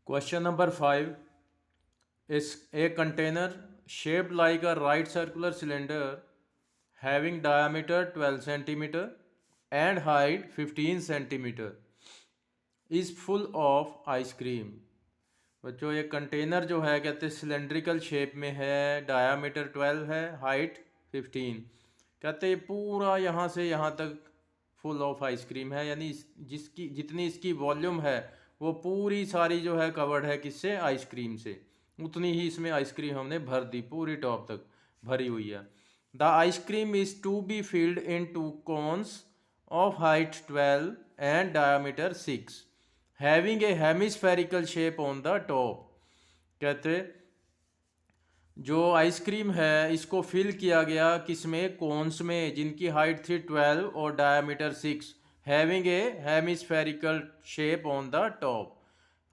Question number 5 is a container shaped like a right circular cylinder having diameter 12 centimeter and height 15 centimeter is full of ice cream। बच्चों ये container जो है कहते हैं cylindrical shape में है, diameter 12 है, हाइट 15। कहते हैं पूरा यहाँ से यहाँ तक फुल ऑफ आइसक्रीम है, यानी जिसकी जितनी इसकी वॉल्यूम है वो पूरी सारी जो है कवर्ड है किससे, आइसक्रीम से। उतनी ही इसमें आइसक्रीम हमने भर दी, पूरी टॉप तक भरी हुई है। The ice cream is to be filled into cones of height 12 and diameter 6 having a hemispherical shape on the top. कहते जो आइसक्रीम है इसको फिल किया गया किसमें, कोन्स में, जिनकी हाइट थी 12 और diameter 6, having a hemispherical shape on the top.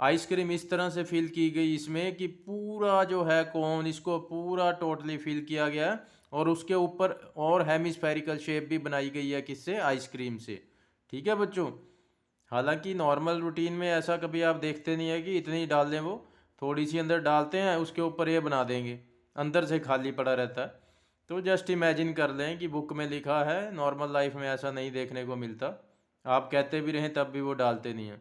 Ice cream इस तरह से फिल की गई इसमें कि पूरा जो है कोन, इसको पूरा टोटली फिल किया गया और उसके ऊपर और हेमिस्फेरिकल शेप भी बनाई गई है किससे, आइसक्रीम से। ठीक है बच्चों। हालांकि नॉर्मल रूटीन में ऐसा कभी आप देखते नहीं है कि इतनी डाल दें, वो थोड़ी सी अंदर डालते हैं उसके ऊपर ये बना देंगे, अंदर से खाली पड़ा रहता है। तो जस्ट इमेजिन कर लें कि बुक में लिखा है, नॉर्मल लाइफ में ऐसा नहीं देखने को मिलता। आप कहते भी रहें तब भी वो डालते नहीं हैं।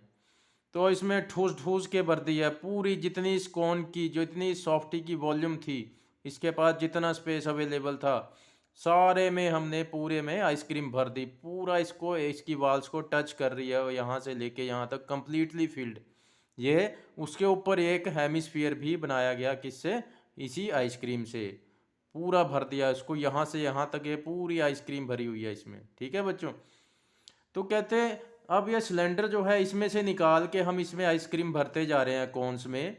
तो इसमें ठूस ठूस के भर दी है पूरी, जितनी इस कोन की, जो इतनी सॉफ्टी की वॉल्यूम थी, इसके पास जितना स्पेस अवेलेबल था, सारे में हमने पूरे में आइसक्रीम भर दी। पूरा इसको, इसकी वाल्स को टच कर रही है यहाँ से लेके यहाँ तक, कंप्लीटली फिल्ड। ये उसके ऊपर एक हेमिस्फीयर भी बनाया गया किससे, इसी आइसक्रीम से। पूरा भर दिया इसको, यहाँ से यहाँ तक ये पूरी आइसक्रीम भरी हुई है इसमें। ठीक है बच्चों। तो कहते हैं अब ये सिलेंडर जो है इसमें से निकाल के हम इसमें आइसक्रीम भरते जा रहे हैं कोन्स में।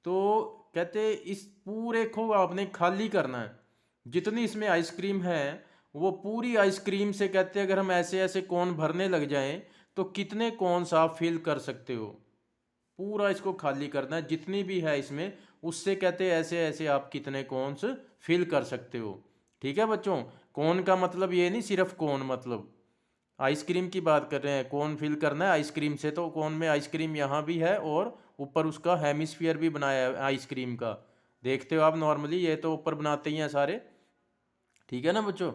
तो कहते इस पूरे को आपने खाली करना है। जितनी इसमें आइसक्रीम है वो पूरी आइसक्रीम से, कहते हैं अगर हम ऐसे ऐसे कोन भरने लग जाएं तो कितने कोन्स आप फिल कर सकते हो। पूरा इसको खाली करना है, जितनी भी है इसमें, उससे कहते हैं ऐसे ऐसे आप कितने कोन्स फिल कर सकते हो। ठीक है बच्चों। कोन का मतलब ये नहीं सिर्फ कोन, मतलब आइसक्रीम की बात कर रहे हैं। कोन फिल करना है आइसक्रीम से, तो कोन में आइसक्रीम यहाँ भी है और ऊपर उसका हेमिस्फीयर भी बनाया है आइसक्रीम का। देखते हो आप, नॉर्मली ये तो ऊपर बनाते ही हैं सारे। ठीक है ना बच्चों।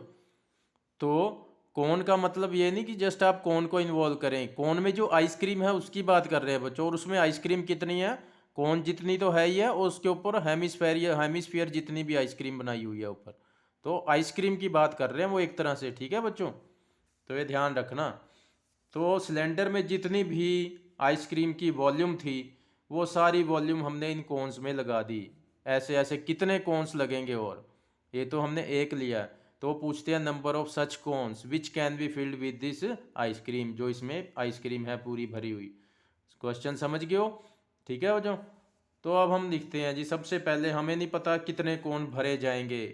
तो कोन का मतलब ये नहीं कि जस्ट आप कोन को इन्वॉल्व करें, कोन में जो आइसक्रीम है उसकी बात कर रहे हैं बच्चों। और उसमें आइसक्रीम कितनी है, कोन जितनी तो है ही है, और उसके ऊपर हेमिस्फीयर जितनी भी आइसक्रीम बनाई हुई है ऊपर। तो आइसक्रीम की बात कर रहे हैं वो एक तरह से। ठीक है बच्चों। तो ये ध्यान रखना। तो सिलेंडर में जितनी भी आइसक्रीम की वॉल्यूम थी वो सारी वॉल्यूम हमने इन कोन्स में लगा दी। ऐसे ऐसे कितने कोन्स लगेंगे, और ये तो हमने एक लिया। तो पूछते हैं number of such cones which can be filled with this ice cream, जो इसमें आइसक्रीम है पूरी भरी हुई। क्वेश्चन समझ गए हो। ठीक है बच्चों। तो अब हम लिखते हैं जी, सबसे पहले हमें नहीं पता कितने कोन भरे जाएंगे,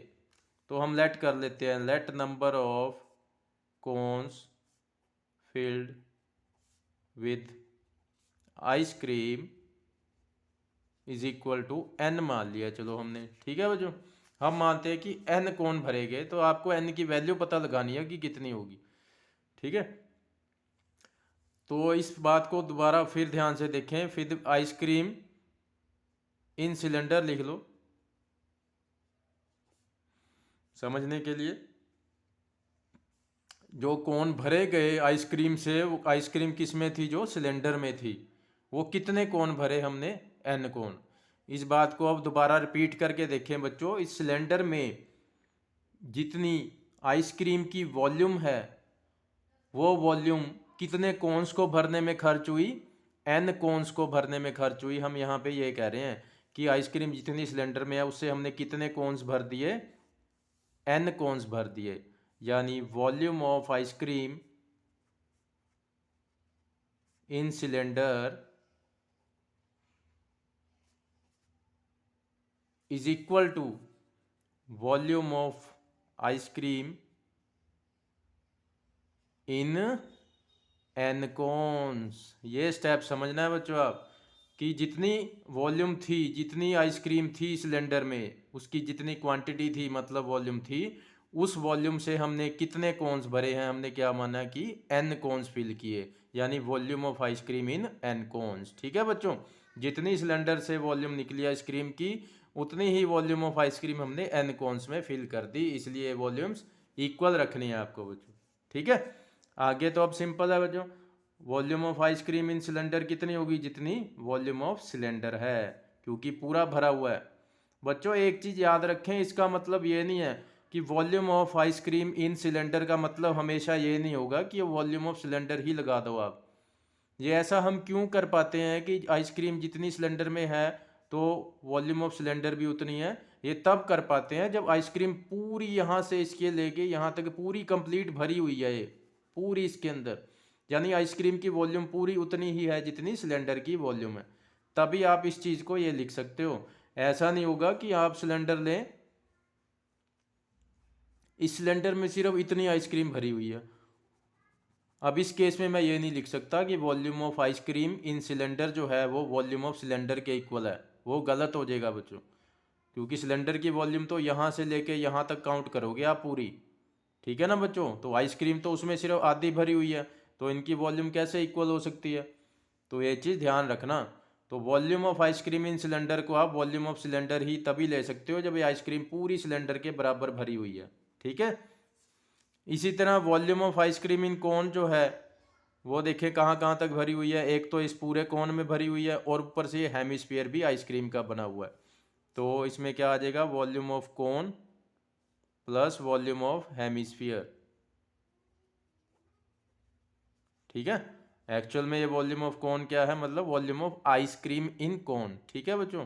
तो हम लेट कर लेते हैं, let number of cones filled with ice cream is equal to n मान लिया। चलो हमने, ठीक है बच्चों। हम मानते हैं कि n कौन भरेंगे, तो आपको n की वैल्यू पता लगानी है कि कितनी होगी। ठीक है। तो इस बात को दोबारा फिर ध्यान से देखें। फिर आइसक्रीम इन सिलेंडर लिख लो समझने के लिए। जो कोन भरे गए आइसक्रीम से, वो आइसक्रीम किस में थी, जो सिलेंडर में थी, वो कितने कोन भरे हमने, n कोन। इस बात को अब दोबारा रिपीट करके देखें बच्चों। इस सिलेंडर में जितनी आइसक्रीम की वॉल्यूम है वो वॉल्यूम कितने कोन्स को भरने में खर्च हुई, n कोन्स को भरने में खर्च हुई। हम यहाँ पे ये कह रहे हैं कि आइसक्रीम जितनी सिलेंडर में है उससे हमने कितने कोन्स भर दिए, n कोन्स भर दिए। यानी volume of ice cream in cylinder is equal to volume of ice cream in N cones. ये स्टेप समझना है बच्चों आप, कि जितनी वॉल्यूम थी, जितनी आइसक्रीम थी सिलेंडर में, उसकी जितनी क्वांटिटी थी, मतलब वॉल्यूम थी, उस वॉल्यूम से हमने कितने कोन्स भरे हैं, हमने क्या माना कि n कोन्स फिल किए, यानी volume of ice cream in n cones. ठीक है बच्चों, जितनी सिलेंडर से वॉल्यूम निकली आइसक्रीम की उतनी ही वॉल्यूम ऑफ आइसक्रीम हमने n कोन्स में फिल कर दी, इसलिए वॉल्यूम्स इक्वल रखनी है आपको बच्चों। ठीक है, आगे तो अब सिंपल है बच्चों, volume of ice cream in cylinder कितनी होगी, जितनी वॉल्यूम ऑफ सिलेंडर है, क्योंकि पूरा भरा हुआ है। बच्चों एक चीज़ याद रखें, इसका मतलब ये नहीं है कि volume of ice cream in cylinder का मतलब हमेशा ये नहीं होगा कि वॉल्यूम ऑफ सिलेंडर ही लगा दो आप। ये ऐसा हम क्यों कर पाते हैं कि आइसक्रीम जितनी सिलेंडर में है तो वॉल्यूम ऑफ सिलेंडर भी उतनी है, ये तब कर पाते हैं जब आइसक्रीम पूरी यहाँ से इसके लेके यहाँ तक पूरी कंप्लीट भरी हुई है, ये पूरी इसके अंदर, यानी आइसक्रीम की वॉल्यूम पूरी उतनी ही है जितनी सिलेंडर की वॉल्यूम है, तभी आप इस चीज़ को ये लिख सकते हो। ऐसा नहीं होगा कि आप सिलेंडर लें, इस सिलेंडर में सिर्फ इतनी आइसक्रीम भरी हुई है, अब इस केस में मैं ये नहीं लिख सकता कि volume of ice cream in cylinder जो है वो वॉल्यूम ऑफ सिलेंडर के इक्वल है, वो गलत हो जाएगा बच्चों, क्योंकि सिलेंडर की वॉल्यूम तो यहाँ से लेके यहाँ तक काउंट करोगे आप पूरी। ठीक है ना बच्चों, तो आइसक्रीम तो उसमें सिर्फ आधी भरी हुई है, तो इनकी वॉल्यूम कैसे इक्वल हो सकती है, तो ये चीज़ ध्यान रखना। तो volume of ice cream in cylinder को आप वॉल्यूम ऑफ सिलेंडर ही तभी ले सकते हो जब ये आइसक्रीम पूरी सिलेंडर के बराबर भरी हुई है। ठीक है, इसी तरह वॉल्यूम ऑफ आइसक्रीम इन कोन जो है वो देखें कहाँ कहाँ तक भरी हुई है, एक तो इस पूरे कोन में भरी हुई है और ऊपर से ये हेमिस्फीयर भी आइसक्रीम का बना हुआ है, तो इसमें क्या आ जाएगा, volume of cone plus volume of hemisphere. ठीक है, एक्चुअल में ये वॉल्यूम ऑफ कोन क्या है, मतलब वॉल्यूम ऑफ आइसक्रीम इन कोन। ठीक है बच्चों,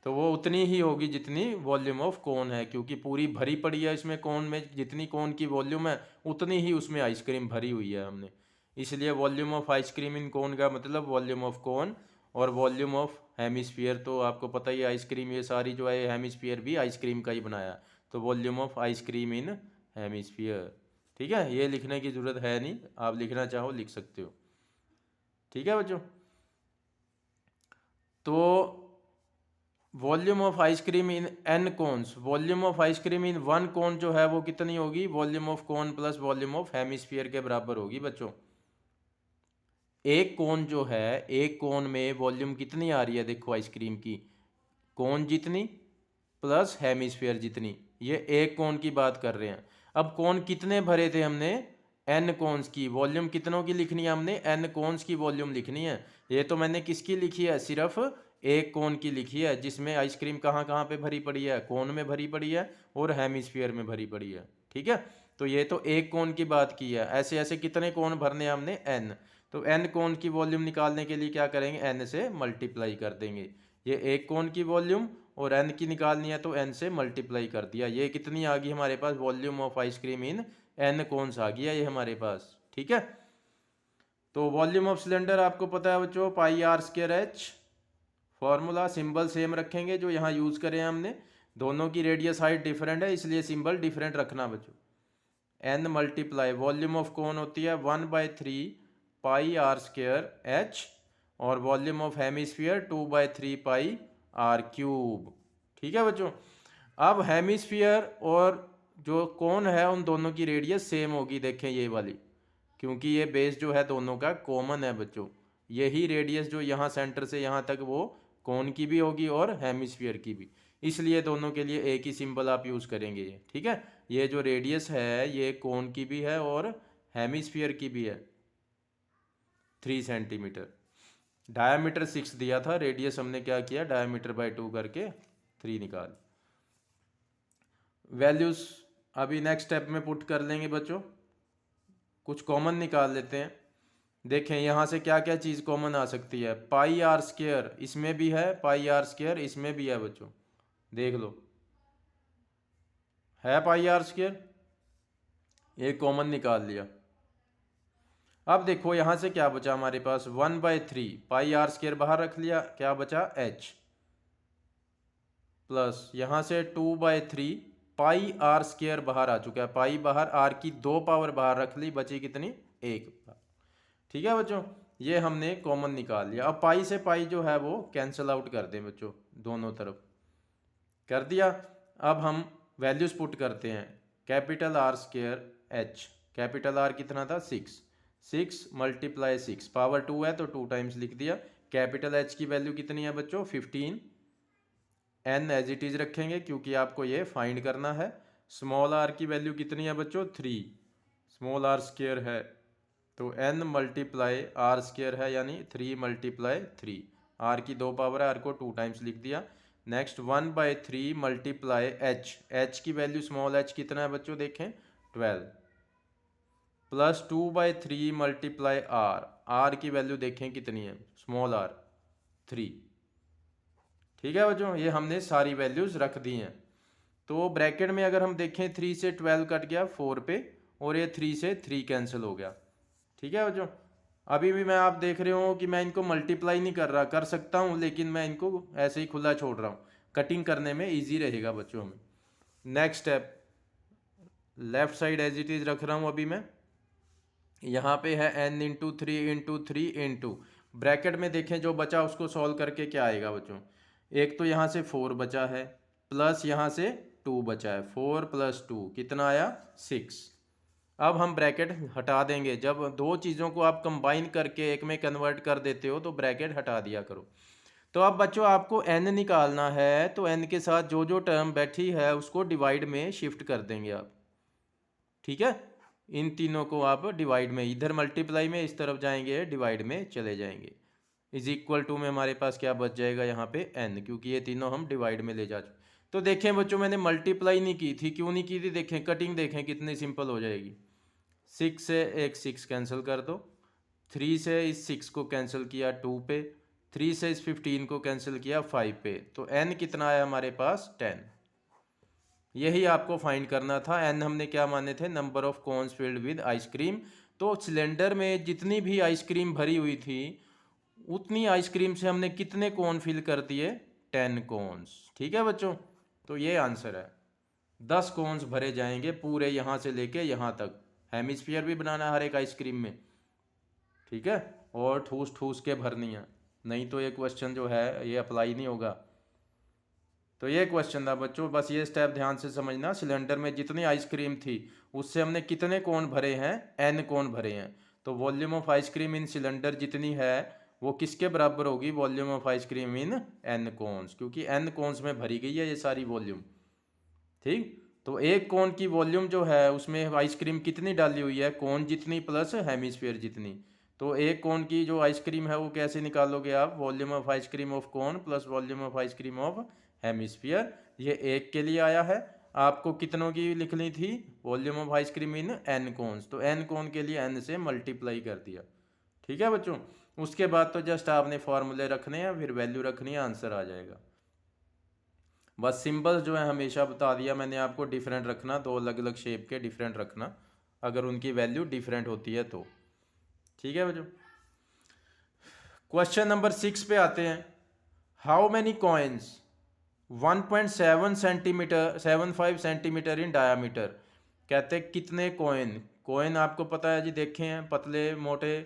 तो वो उतनी ही होगी जितनी वॉल्यूम ऑफ कोन है, क्योंकि पूरी भरी पड़ी है इसमें कोन में, जितनी कोन की वॉल्यूम है उतनी ही उसमें आइसक्रीम भरी हुई है हमने, इसलिए वॉल्यूम ऑफ आइसक्रीम इन कोन का मतलब वॉल्यूम ऑफ कोन। और वॉल्यूम ऑफ हेमिस्फीयर तो आपको पता ही है, आइसक्रीम ये सारी जो है हेमिस्फीयर भी आइसक्रीम का ही बनाया, तो volume of ice cream in hemisphere. ठीक है, ये लिखने की ज़रूरत है नहीं, आप लिखना चाहो लिख सकते हो। ठीक है बच्चों, तो volume of ice cream in n cones, volume of ice cream in one cone जो है वो कितनी होगी, volume of cone plus volume of hemisphere के बराबर होगी बच्चों। एक कोन जो है, एक कोन में वॉल्यूम कितनी आ रही है, देखो आइसक्रीम की, कोन जितनी प्लस हेमिस्फीयर जितनी, ये एक कोन की बात कर रहे हैं। अब कोन कितने भरे थे हमने, n कोन्स की वॉल्यूम कितनों की लिखनी है, हमने n कोन्स की वॉल्यूम लिखनी है। ये तो मैंने किसकी लिखी है, सिर्फ एक कोन की लिखी है, जिसमें आइसक्रीम कहाँ कहाँ पे भरी पड़ी है, कोन में भरी पड़ी है और हेमिस्फीयर में भरी पड़ी है। ठीक है, तो ये तो एक कोन की बात की है, ऐसे ऐसे कितने कोन भरने हैं हमने, n, तो n कोन की वॉल्यूम निकालने के लिए क्या करेंगे, n से मल्टीप्लाई कर देंगे। ये एक कोन की वॉल्यूम और n की निकालनी है तो n से मल्टीप्लाई कर दिया, ये कितनी आ गई हमारे पास, volume of ice cream in n cones आ गया ये हमारे पास। ठीक है, तो वॉल्यूम ऑफ सिलेंडर आपको पता है बच्चों, pi r square h, formula symbol same रखेंगे जो यहाँ यूज़ करें हमने, दोनों की रेडियस हाइट डिफरेंट है इसलिए सिंबल डिफरेंट रखना बच्चों। n multiply volume of cone होती है 1/3 पाई आर स्क्वायर एच, और volume of hemisphere 2/3 pi r cube. ठीक है बच्चों, अब हेमिस्फीयर और जो कोन है उन दोनों की रेडियस सेम होगी, देखें ये वाली, क्योंकि ये बेस जो है दोनों का कॉमन है बच्चों, यही रेडियस जो यहाँ सेंटर से यहाँ तक वो कोन की भी होगी और हेमिस्फीयर की भी, इसलिए दोनों के लिए एक ही सिंबल आप यूज़ करेंगे ये। ठीक है, ये जो रेडियस है ये कोन की भी है और हेमिस्फीयर की भी है 3 सेंटीमीटर, डायामीटर 6 दिया था, रेडियस हमने क्या किया डायामीटर बाय 2 करके 3 निकाल। वैल्यूज़ अभी नेक्स्ट स्टेप में पुट कर लेंगे बच्चों, कुछ कॉमन निकाल लेते हैं। देखें यहाँ से क्या क्या चीज़ कॉमन आ सकती है, पाई आर स्क्वायर इसमें भी है, पाई आर स्क्वायर इसमें भी है बच्चों, देख लो है पाई आर स्क्वायर, ये कॉमन निकाल लिया। अब देखो यहाँ से क्या बचा हमारे पास, 1/3 पाई आर स्क्वायर बाहर रख लिया, क्या बचा h, प्लस यहाँ से 2/3 पाई आर स्क्वायर बाहर आ चुका है, पाई बाहर, आर की 2 पावर बाहर रख ली, बची कितनी 1। ठीक है बच्चों, ये हमने कॉमन निकाल लिया। अब पाई से पाई जो है वो कैंसिल आउट कर दें बच्चों, दोनों तरफ कर दिया। अब हम वैल्यूज पुट करते हैं। Capital R square H, capital R कितना था 6, 6 × 6 पावर 2 है तो 2 टाइम्स लिख दिया। कैपिटल एच की वैल्यू कितनी है बच्चों 15, एन एज इट इज रखेंगे क्योंकि आपको ये फाइंड करना है। स्मॉल आर की वैल्यू कितनी है बच्चों 3, स्मॉल आर स्क्वायर है तो n × आर स्क्वायर है यानी 3 × 3, आर की 2 पावर है, आर को 2 टाइम्स लिख दिया। नेक्स्ट 1/3 × h, h की वैल्यू स्मॉल h कितना है बच्चों देखें 12, प्लस 2/3 × r, r की वैल्यू देखें कितनी है स्मॉल r 3। ठीक है बच्चों, ये हमने सारी वैल्यूज रख दी हैं। तो ब्रैकेट में अगर हम देखें 3 से 12 कट गया 4 पे, और ये 3 से 3 कैंसिल हो गया। ठीक है बच्चों, अभी भी मैं आप देख रहे हो कि मैं इनको मल्टीप्लाई नहीं कर रहा, कर सकता हूँ लेकिन मैं इनको ऐसे ही खुला छोड़ रहा हूँ, कटिंग करने में इजी रहेगा बच्चों हमें। Next step, left side as it is रख रहा हूँ अभी मैं। यहाँ पे है n × 3 × 3 × ब्रैकेट में देखें जो बचा उसको सॉल्व करके क्या आएगा बच्चों, एक तो यहाँ से 4 बचा है, प्लस यहाँ से 2 बचा है, 4 + 2 कितना आया 6। अब हम ब्रैकेट हटा देंगे, जब दो चीज़ों को आप कंबाइन करके एक में कन्वर्ट कर देते हो तो ब्रैकेट हटा दिया करो। तो अब बच्चों आपको n निकालना है, तो n के साथ जो जो टर्म बैठी है उसको डिवाइड में शिफ्ट कर देंगे आप। ठीक है, इन तीनों को आप डिवाइड में, इधर मल्टीप्लाई में इस तरफ जाएंगे, डिवाइड में चले जाएंगे। इज इक्वल टू में हमारे पास क्या बच जाएगा यहाँ पे n, क्योंकि ये तीनों हम डिवाइड में ले जा चुके। तो देखें बच्चों मैंने मल्टीप्लाई नहीं की थी, क्यों नहीं की थी देखें, कटिंग देखें कितनी सिंपल हो जाएगी। 6 से एक 6 कैंसिल कर दो, 3 से इस 6 को कैंसिल किया 2 पे, 3 से इस 15 को कैंसिल किया 5 पे, तो n कितना आया हमारे पास 10। यही आपको फाइंड करना था। n हमने क्या माने थे, number of cons filled with ice cream. तो सिलेंडर में जितनी भी आइसक्रीम भरी हुई थी उतनी आइसक्रीम से हमने कितने कोन फिल कर दिए, 10 कोन्स। ठीक है बच्चों, तो ये आंसर है, 10 कोन्स भरे जाएंगे पूरे यहाँ से लेके यहाँ तक। हेमिस्फीयर भी बनाना है हर एक आइसक्रीम में, ठीक है, और ठूस ठूस के भरनी है, नहीं तो ये क्वेश्चन जो है ये अप्लाई नहीं होगा। तो ये क्वेश्चन था बच्चों, बस ये स्टेप ध्यान से समझना। सिलेंडर में जितनी आइसक्रीम थी उससे हमने कितने कोन भरे हैं, n कोन भरे हैं। तो volume of ice cream in cylinder जितनी है वो किसके बराबर होगी, volume of ice cream in n cones, क्योंकि n कोन्स में भरी गई है ये सारी वॉल्यूम। ठीक, तो एक कोन की वॉल्यूम जो है उसमें आइसक्रीम कितनी डाली हुई है, कोन जितनी प्लस हेमिस्फीयर जितनी। तो एक कोन की जो आइसक्रीम है वो कैसे निकालोगे आप, volume of ice cream of cone plus volume of ice cream of hemisphere. ये एक के लिए आया है, आपको कितनों की लिखनी थी, volume of ice cream in n cones, तो n कोन के लिए n से मल्टीप्लाई कर दिया। ठीक है बच्चों, उसके बाद तो जस्ट आपने फॉर्मूले रखने हैं, फिर वैल्यू रखनी है, आंसर आ जाएगा। बस सिंबल्स जो है हमेशा बता दिया मैंने आपको, डिफरेंट रखना, दो अलग अलग शेप के डिफरेंट रखना अगर उनकी वैल्यू डिफरेंट होती है तो। ठीक है बच्चों, क्वेश्चन नंबर 6 पे आते हैं। How many coins 1.7 centimetre 75 centimetre in diameter, कहते हैं कितने कॉइन, कॉइन आपको पता है जी, देखे हैं पतले मोटे,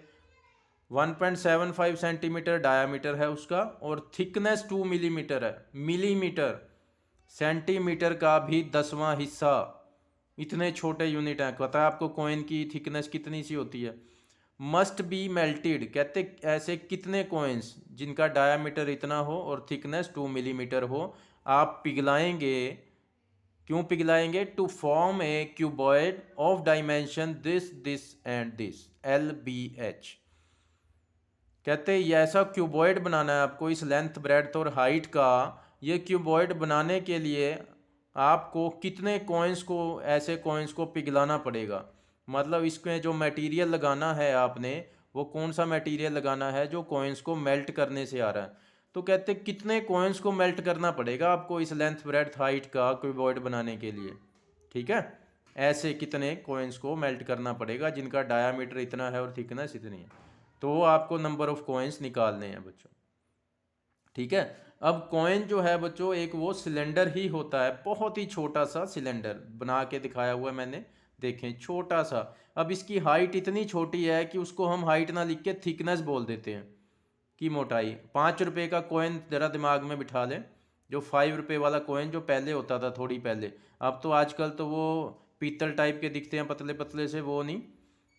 1.75 सेंटीमीटर डायामीटर है उसका, और थिकनेस 2 मिलीमीटर है, मिलीमीटर, सेंटीमीटर का भी 10वां हिस्सा, इतने छोटे यूनिट हैं। पता है आपको कॉइन की थिकनेस कितनी सी होती है। मस्ट बी मेल्टेड, कहते ऐसे कितने कॉइन्स जिनका डायामीटर इतना हो और थिकनेस 2 मिलीमीटर हो, आप पिघलाएंगे, क्यों पिघलाएंगे, to form a cuboid of dimension this this and this, LBH। कहते हैं ये ऐसा क्यूबॉइड बनाना है आपको, इस लेंथ ब्रेड्थ और हाइट का। ये क्यूबॉइड बनाने के लिए आपको कितने कॉइन्स को, ऐसे कॉइन्स को पिघलाना पड़ेगा, मतलब इसमें जो मटेरियल लगाना है आपने, वो कौन सा मटेरियल लगाना है जो कॉइन्स को मेल्ट करने से आ रहा है। तो कहते हैं कितने कॉइन्स को मेल्ट करना पड़ेगा आपको इस लेंथ ब्रेड्थ हाइट का क्यूबॉइड बनाने के लिए। ठीक है, ऐसे कितने कॉइन्स को मेल्ट करना पड़ेगा जिनका डायामीटर इतना है और थिकनेस इतनी है, तो आपको नंबर ऑफ कॉइन्स निकालने हैं बच्चों। ठीक है, अब कॉइन जो है बच्चों एक वो सिलेंडर ही होता है, बहुत ही छोटा सा सिलेंडर बना के दिखाया हुआ है मैंने, देखें छोटा सा। अब इसकी हाइट इतनी छोटी है कि उसको हम हाइट ना लिख के थिकनेस बोल देते हैं कि मोटाई। 5 रुपए का कॉइन जरा दिमाग में बिठा लें, जो 5 रुपये वाला कॉइन जो पहले होता था थोड़ी पहले, अब तो आजकल तो वो पीतल टाइप के दिखते हैं पतले पतले से, वो नहीं,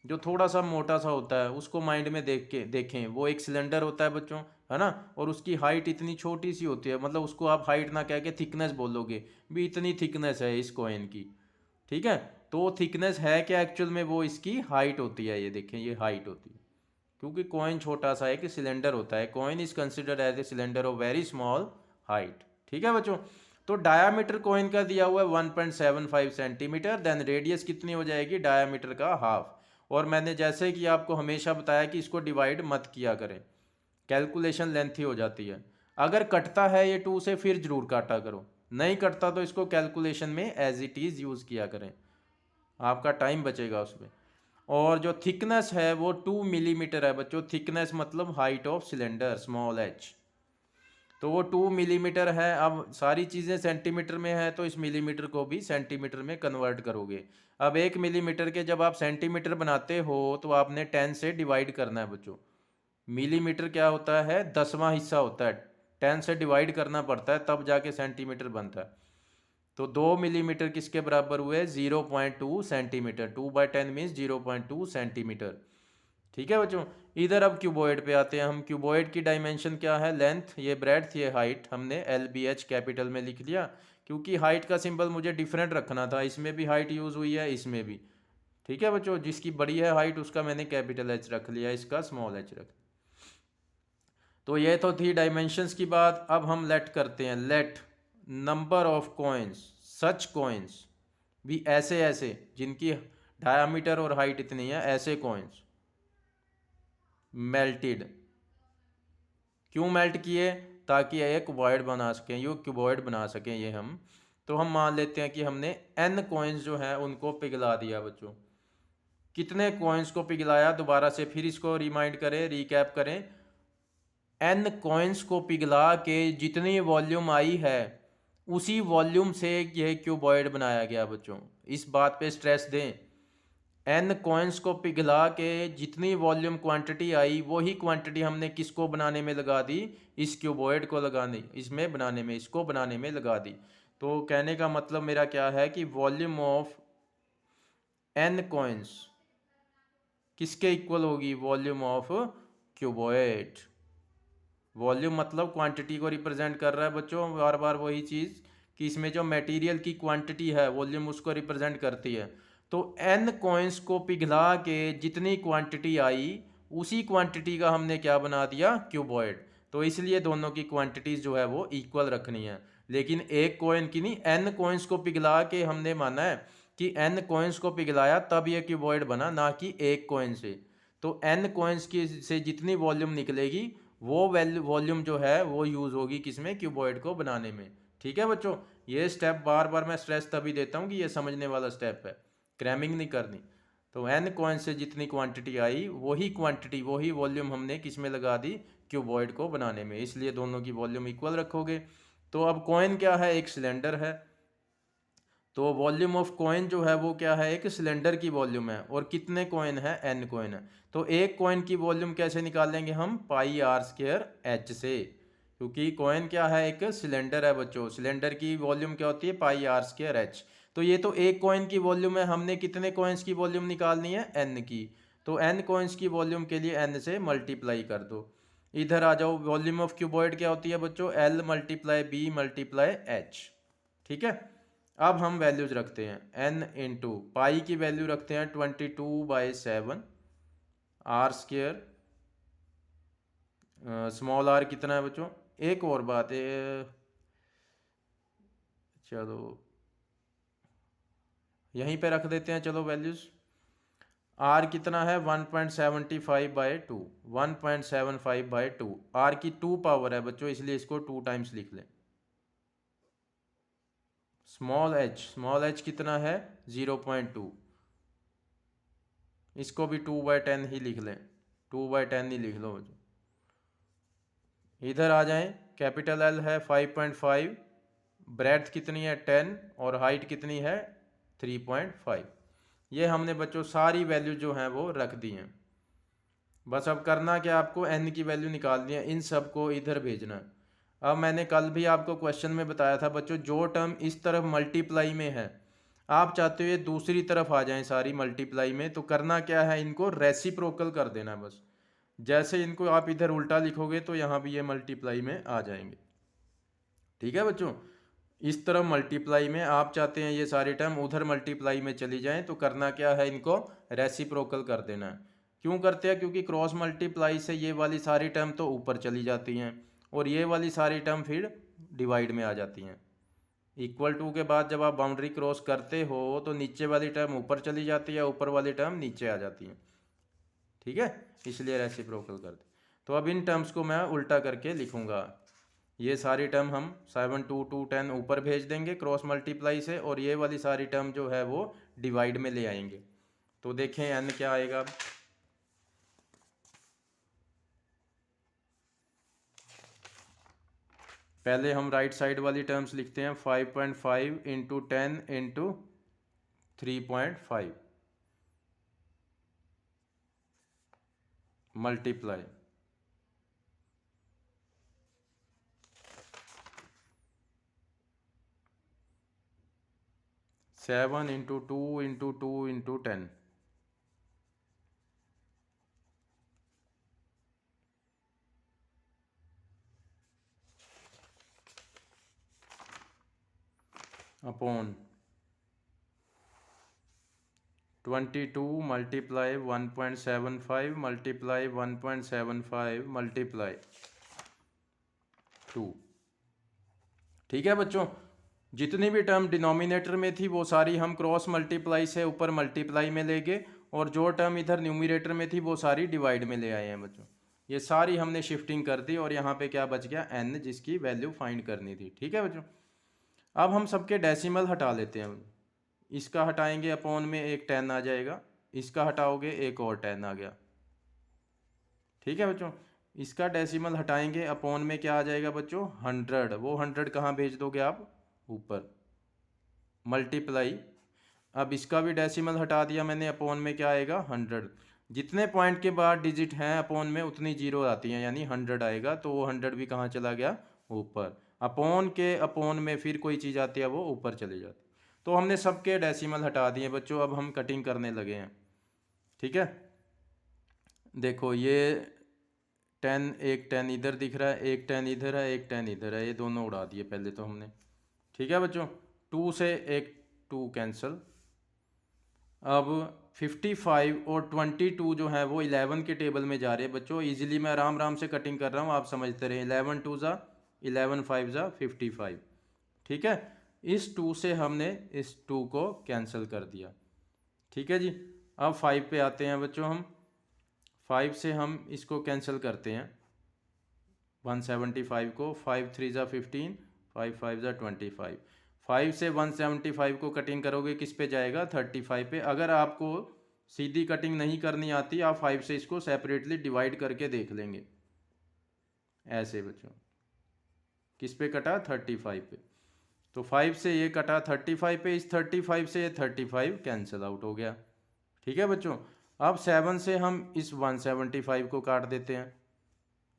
जो थोड़ा सा मोटा सा होता है, उसको माइंड में देख के देखें, वो एक सिलेंडर होता है बच्चों, है ना, और उसकी हाइट इतनी छोटी सी होती है, मतलब उसको आप हाइट ना कह के थिकनेस बोलोगे, भी इतनी थिकनेस है इस कॉइन की, ठीक है। तो थिकनेस है क्या एक्चुअल में, वो इसकी हाइट होती है, ये देखें ये हाइट होती है, क्योंकि कॉइन छोटा सा है कि सिलेंडर होता है, coin is considered as a cylinder of very small height, ठीक है बच्चों। तो डायामीटर कॉइन का दिया हुआ है 1.75 सेंटीमीटर, देन रेडियस कितनी हो जाएगी, डायामीटर का हाफ। और मैंने जैसे कि आपको हमेशा बताया कि इसको डिवाइड मत किया करें, कैलकुलेशन लेंथी हो जाती है। अगर कटता है ये 2 से फिर जरूर काटा करो, नहीं कटता तो इसको कैलकुलेशन में एज इट इज़ यूज़ किया करें, आपका टाइम बचेगा उसमें। और जो थिकनेस है वो 2 मिलीमीटर है बच्चों, थिकनेस मतलब height of cylinder small H, तो वो 2 मिलीमीटर है। अब सारी चीज़ें सेंटीमीटर में है तो इस मिलीमीटर को भी सेंटीमीटर में कन्वर्ट करोगे। अब 1 मिलीमीटर के जब आप सेंटीमीटर बनाते हो तो आपने 10 से डिवाइड करना है बच्चों। मिलीमीटर क्या होता है, 10वां हिस्सा होता है, 10 से डिवाइड करना पड़ता है तब जाके सेंटीमीटर बनता है। तो 2 मिलीमीटर किसके बराबर हुए, 0.2 सेंटीमीटर, 2/10 मीन्स 0.2 सेंटीमीटर, ठीक है बच्चों। इधर अब क्यूबॉइड पे आते हैं हम। क्यूबॉइड की डायमेंशन क्या है, लेंथ, ये ब्रेड्थ, ये हाइट, हमने LBH कैपिटल में लिख लिया, क्योंकि हाइट का सिंबल मुझे डिफरेंट रखना था, इसमें भी हाइट यूज़ हुई है, इसमें भी, ठीक है बच्चों। जिसकी बड़ी है हाइट उसका मैंने कैपिटल H रख लिया, इसका स्मॉल h रख। तो ये तो थी डायमेंशंस की बात। अब हम लेट करते हैं, let number of coins, such coins भी, ऐसे ऐसे जिनकी डायामीटर और हाइट इतनी है, ऐसे कॉइन्स मेल्टेड। क्यों मेल्ट किए, ताकि ये क्यूबॉइड बना सकें, ये क्यूबॉइड बना सकें ये हम। तो हम मान लेते हैं कि हमने n कॉइन्स जो हैं उनको पिघला दिया बच्चों। कितने कॉइन्स को पिघलाया, दोबारा से फिर इसको रिमाइंड करें, रिकैप करें। n कॉइन्स को पिघला के जितनी वॉल्यूम आई है उसी वॉल्यूम से यह क्यूबॉइड बनाया गया बच्चों, इस बात पे स्ट्रेस दें। n कॉइन्स को पिघला के जितनी वॉल्यूम क्वांटिटी आई वही क्वांटिटी हमने किसको बनाने में लगा दी, इस क्यूबॉइड को लगाने, इसमें बनाने में, इसको बनाने में लगा दी। तो कहने का मतलब मेरा क्या है कि वॉल्यूम ऑफ n कॉइन्स किसके इक्वल होगी, वॉल्यूम ऑफ क्यूबॉइड। वॉल्यूम मतलब क्वांटिटी को रिप्रेजेंट कर रहा है बच्चों, बार बार वही चीज़ कि इसमें जो मटेरियल की क्वांटिटी है वॉल्यूम उसको रिप्रेजेंट करती है। तो n कॉइन्स को पिघला के जितनी क्वांटिटी आई उसी क्वांटिटी का हमने क्या बना दिया, क्यूबॉइड। तो इसलिए दोनों की क्वांटिटीज़ जो है वो इक्वल रखनी है, लेकिन एक कॉइन की नहीं, n कॉइन्स को पिघला के हमने माना है कि n कॉइन्स को पिघलाया तब ये क्यूबॉइड बना, ना कि एक कॉइन से। तो n कॉइन्स की से जितनी वॉल्यूम निकलेगी वो वॉल्यूम जो है वो यूज़ होगी किसमें, क्यूबॉइड को बनाने में, ठीक है बच्चों। ये स्टेप बार बार मैं स्ट्रेस तभी देता हूँ कि ये समझने वाला स्टेप है, क्रैमिंग नहीं करनी। तो n कॉइन से जितनी क्वांटिटी आई वही क्वांटिटी, वही वॉल्यूम हमने किस में लगा दी, क्यूबॉइड को बनाने में, इसलिए दोनों की वॉल्यूम इक्वल रखोगे। तो अब कॉइन क्या है, एक सिलेंडर है, तो वॉल्यूम ऑफ कॉइन जो है वो क्या है, एक सिलेंडर की वॉल्यूम है, और कितने कॉइन है, n कॉइन है। तो एक कॉइन की वॉल्यूम कैसे निकालेंगे हम, πr² से, क्योंकि कॉइन क्या है, एक सिलेंडर है बच्चों, सिलेंडर की वॉल्यूम क्या होती है, πr²h। तो ये तो एक कॉइन की वॉल्यूम है, हमने कितने कॉइन्स की वॉल्यूम निकालनी है, n की। तो n कॉइन्स की वॉल्यूम के लिए n से मल्टीप्लाई कर दो। इधर आ जाओ, वॉल्यूम ऑफ क्यूबॉइड क्या होती है बच्चों, L × B × h, ठीक है। अब हम वैल्यूज रखते हैं, n इंटू पाई की वैल्यू रखते हैं 22/7, r², स्मॉल r कितना है बच्चों। एक और बात है, चलो यहीं पे रख देते हैं, चलो वैल्यूज। r कितना है, 1.75/2, 1.75/2, r की 2 पावर है बच्चों, इसलिए इसको 2 टाइम्स लिख लें। स्मॉल h कितना है, 0.2, इसको भी 2/10 ही लिख लें, 2/10 ही लिख लो बच्चों। इधर आ जाएं, कैपिटल L है 5.5, ब्रेड्थ कितनी है 10, और हाइट कितनी है 3.5। ये हमने बच्चों सारी वैल्यू जो हैं वो रख दी हैं। बस अब करना क्या, आपको n की वैल्यू निकालनी है, इन सब को इधर भेजना है। अब मैंने कल भी आपको क्वेश्चन में बताया था बच्चों, जो टर्म इस तरफ मल्टीप्लाई में है, आप चाहते हो ये दूसरी तरफ आ जाएं सारी मल्टीप्लाई में, तो करना क्या है, इनको रेसिप्रोकल कर देना बस। जैसे इनको आप इधर उल्टा लिखोगे तो यहाँ भी ये मल्टीप्लाई में आ जाएंगे। ठीक है बच्चों, इस तरफ मल्टीप्लाई में आप चाहते हैं ये सारी टर्म उधर मल्टीप्लाई में चली जाएं, तो करना क्या है, इनको रेसिप्रोकल कर देना है। क्यों करते हैं, क्योंकि क्रॉस मल्टीप्लाई से ये वाली सारी टर्म तो ऊपर चली जाती हैं और ये वाली सारी टर्म फिर डिवाइड में आ जाती हैं। इक्वल टू के बाद जब आप बाउंड्री क्रॉस करते हो तो नीचे वाली टर्म ऊपर चली जाती है, ऊपर वाली टर्म नीचे आ जाती है। ठीक है, इसलिए रेसिप्रोकल कर दे। तो अब इन टर्म्स को मैं उल्टा करके लिखूंगा। ये सारी टर्म हम 7 2 2 10 ऊपर भेज देंगे क्रॉस मल्टीप्लाई से, और ये वाली सारी टर्म जो है वो डिवाइड में ले आएंगे। तो देखें n क्या आएगा। पहले हम राइट साइड वाली टर्म्स लिखते हैं, 5.5 into 10 into 3.5 multiply 7 into 2 into 2 into 10 upon 22 multiply 1.75 multiply 1.75 multiply 2। ठीक है बच्चों, जितनी भी टर्म डिनोमिनेटर में थी वो सारी हम क्रॉस मल्टीप्लाई से ऊपर मल्टीप्लाई में ले गए, और जो टर्म इधर न्यूमिनेटर में थी वो सारी डिवाइड में ले आए हैं बच्चों। ये सारी हमने शिफ्टिंग कर दी, और यहाँ पे क्या बच गया, n, जिसकी वैल्यू फाइंड करनी थी। ठीक है बच्चों, अब हम सबके डेसिमल हटा लेते हैं। इसका हटाएंगे, अपॉन में एक 10 आ जाएगा, इसका हटाओगे एक और 10 आ गया। ठीक है बच्चों, इसका डेसिमल हटाएंगे, अपॉन में क्या आ जाएगा बच्चों, 100। वो 100 कहाँ भेज दोगे आप, ऊपर मल्टीप्लाई। अब इसका भी डेसिमल हटा दिया मैंने, अपॉन में क्या आएगा, 100। जितने पॉइंट के बाद डिजिट हैं अपॉन में उतनी जीरो आती हैं, यानी 100 आएगा, तो वो 100 भी कहाँ चला गया, ऊपर। अपॉन के अपॉन में फिर कोई चीज़ आती है वो ऊपर चली जाती। तो हमने सबके डेसिमल हटा दिए बच्चों, अब हम कटिंग करने लगे हैं। ठीक है, देखो ये 10, एक 10 इधर दिख रहा है, एक 10 इधर है, एक 10 इधर है, ये दोनों उड़ा दिए पहले तो हमने। ठीक है बच्चों, 2 से एक 2 कैंसिल। अब 55 और 22 जो है वो 11 के टेबल में जा रहे हैं बच्चों। इजीली मैं आराम आराम से कटिंग कर रहा हूँ, आप समझते रहे। 11 2 ज़ा 11, 5 ज़ा 55। ठीक है, इस 2 से हमने इस 2 को कैंसिल कर दिया। ठीक है जी, अब 5 पे आते हैं बच्चों। हम 5 से हम इसको कैंसिल करते हैं, 175 को। 5 3 ज़ा 15, 5 5 ज़ा 25। 5 से 175 को कटिंग करोगे किस पे जाएगा, 35 पे। अगर आपको सीधी कटिंग नहीं करनी आती, आप 5 से इसको सेपरेटली डिवाइड करके देख लेंगे, ऐसे बच्चों। किस पे कटा, 35 पे। तो 5 से ये कटा 35 पे, इस 35 से ये 35 कैंसिल आउट हो गया। ठीक है बच्चों, अब 7 से हम इस 175 को काट देते हैं,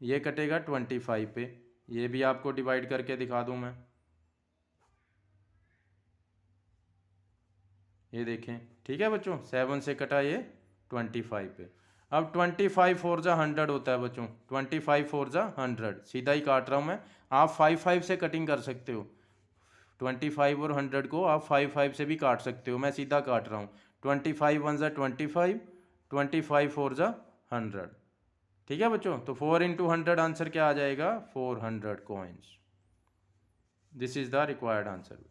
ये कटेगा 25 पे। ये भी आपको डिवाइड करके दिखा दूं मैं, ये देखें। ठीक है बच्चों, 7 से कटा ये 25 पे। अब 25 4 ज़ा 100 होता है बच्चों, 25 4 ज़ा 100, सीधा ही काट रहा हूँ मैं। आप 5 5 से कटिंग कर सकते हो, 25 और 100 को आप 5 5 से भी काट सकते हो, मैं सीधा काट रहा हूँ। 25 1 ज़ा 25, 25 4 ज़ा 100। ठीक है बच्चों, तो 4 इंटू 100 आंसर क्या आ जाएगा, 400 coins. This is the required answer.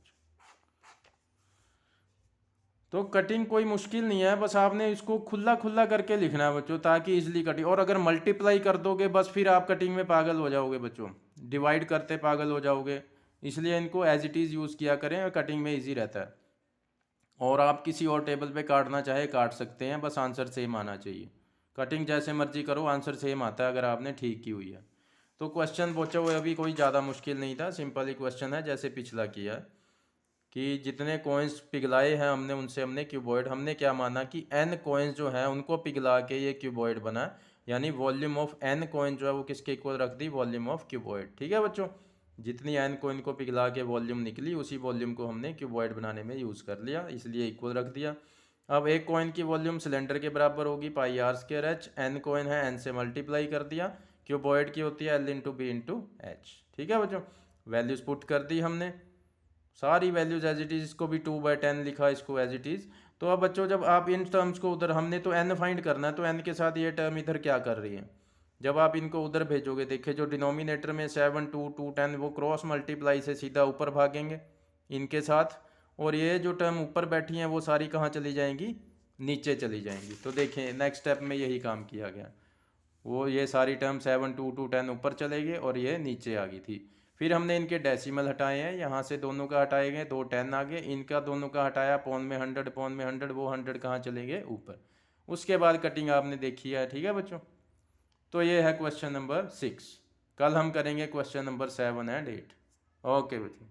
तो कटिंग कोई मुश्किल नहीं है, बस आपने इसको खुला खुला करके लिखना है बच्चों, ताकि इजीली कटिंग। और अगर मल्टीप्लाई कर दोगे बस फिर आप कटिंग में पागल हो जाओगे बच्चों, डिवाइड करते पागल हो जाओगे। इसलिए इनको एज इट इज़ यूज़ किया करें, और कटिंग में ईजी रहता है। और आप किसी और टेबल पे काटना चाहे काट सकते हैं, बस आंसर सेम आना चाहिए। कटिंग जैसे मर्जी करो, आंसर सेम आता है अगर आपने ठीक की हुई है। तो क्वेश्चन बच्चों वो अभी कोई ज़्यादा मुश्किल नहीं था, सिंपल ही क्वेश्चन है जैसे पिछला किया है, कि जितने कॉइन्स पिघलाए हैं हमने उनसे हमने क्यूबॉइड, हमने क्या माना कि n कॉइन्स जो हैं उनको पिघला के ये क्यूबॉइड बना, यानी वॉल्यूम ऑफ n कॉइन जो है वो किसके इक्वल रख दी, वॉल्यूम ऑफ क्यूबॉइड। ठीक है बच्चों, जितनी एन को इनको पिघला के वॉल्यूम निकली उसी वॉल्यूम को हमने क्यूबॉइड बनाने में यूज़ कर लिया, इसलिए इक्वल रख दिया। अब एक कॉइन की वॉल्यूम सिलेंडर के बराबर होगी pi r square h, an coin है एन से मल्टीप्लाई कर दिया, क्यूबॉइड की होती है L into B into H. ठीक है बच्चों, वैल्यूज़ पुट कर दी हमने, सारी वैल्यूज एज इट इज़, इसको भी 2/10 लिखा, इसको एज इट इज़। तो अब बच्चों जब आप इन टर्म्स को उधर, हमने तो एन फाइंड करना है, तो एन के साथ ये टर्म इधर क्या कर रही है, जब आप इनको उधर भेजोगे, देखिए जो डिनोमिनेटर में 7 2 2 10 वो क्रॉस मल्टीप्लाई से सीधा ऊपर भागेंगे इनके साथ, और ये जो टर्म ऊपर बैठी हैं वो सारी कहाँ चली जाएंगी, नीचे चली जाएंगी। तो देखें नेक्स्ट स्टेप में यही काम किया गया, वो ये सारी टर्म 7 2 2 10 ऊपर चले गए और ये नीचे आ गई थी। फिर हमने इनके डेसिमल हटाए हैं, यहाँ से दोनों का हटाए गए, 2 10 आ गए, इनका दोनों का हटाया, पौन में 100 पौन में 100, वो 100 कहाँ चले गए, ऊपर। उसके बाद कटिंग आपने देखी है। ठीक है बच्चों, तो ये है क्वेश्चन नंबर 6। कल हम करेंगे क्वेश्चन नंबर 7 एंड 8। ओके बच्चों।